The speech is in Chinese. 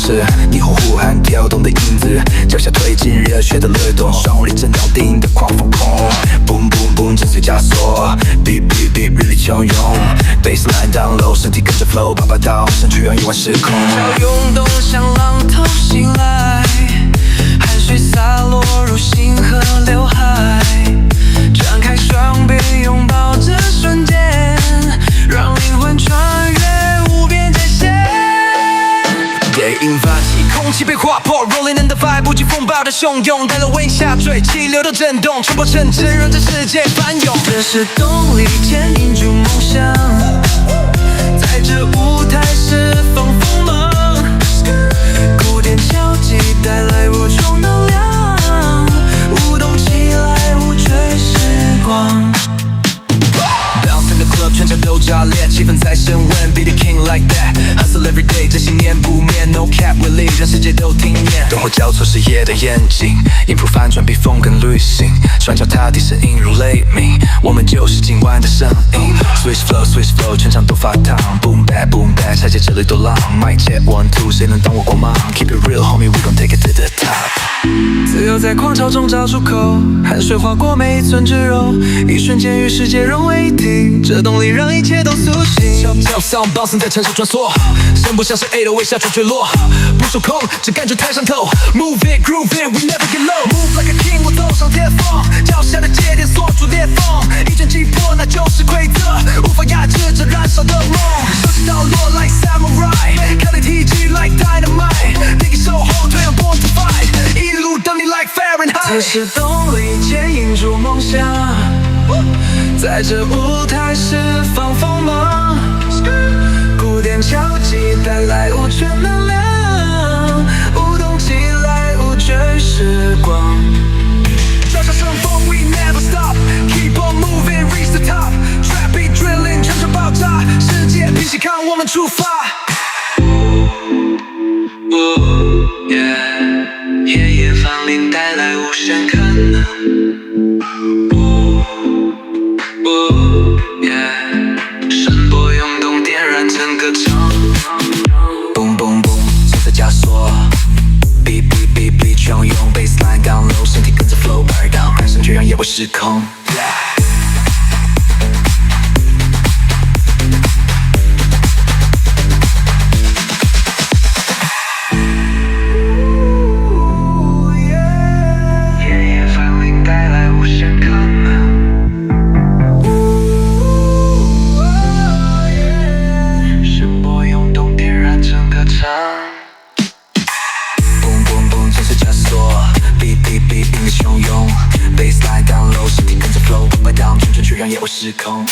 是霓虹呼喊跳动的影子，脚下推进热血的律动，双力震脑顶的狂放空 ，boom boom boom 震碎枷锁 ，beat beat beat 日历汹涌 ，baseline down low 身体跟着 flow， 啪啪到身躯让夜晚失控，要涌动像浪头袭来，汗水洒落入心和刘海，张开双臂拥抱这瞬间，让灵魂穿越无边界线。电影发起，空气被划破 ，Rolling in the vibe， 不惧风暴的汹涌，带了微下坠，气流的震动，冲破城市，让这世界翻涌。这是动力，牵引住梦想，在这舞台释放锋芒，鼓点敲击带来无穷能量，舞动起来，无追时光。Bounce in the club， 全场都炸裂，气氛在升温 ，Be the king like that，hustle every day， 这些年不眠 ，No cap really， 让世界都听见。灯火交错视野的眼睛，音符反转，笔锋更旅行，双脚踏地声音如雷鸣，我们就是今晚的声音。Switch flow， 全场都发烫 ，Boom bap， 拆解这里多浪 ，Mic check 1 2， 谁能挡我光芒 ？Keep it real homie，we gon take it to the top。自由在狂潮中找出口，汗水划过每一寸肌肉，一瞬间与世界融为一体，这动力让一切都苏醒。Top sound bouncing 在城市穿梭，声波像是808下坠坠落，不受控，只感觉太上头。Move it, groove it, we never get low. Move like a king， 我走上巅峰，脚下的节点锁住裂缝，一拳击破那就是规则，无法压制这燃烧的梦。手起刀落 like samurai， 看你体积 like dynamite， 第一手后退让 born to fight， 一路等你 like Fahrenheit。这是动力，牵引住梦想，在这舞台释放锋芒，鼓点敲击带来无穷能量，舞动起来无追时光。脚下乘风 we never stop，keep on moving reach the top，trap beat drilling 全场爆炸，世界平息抗我们出发。夜夜芳龄带来无限可能。声波涌动，点燃整个场。Boom boom boom， 锁在枷锁 ，beat beat beat beat 汹涌 ，baseline down low， 身体跟着 flow bar down， 喊声却让夜晚失控。baseline down low， 身体跟着 flow， 快 down， 全身却让夜晚失控。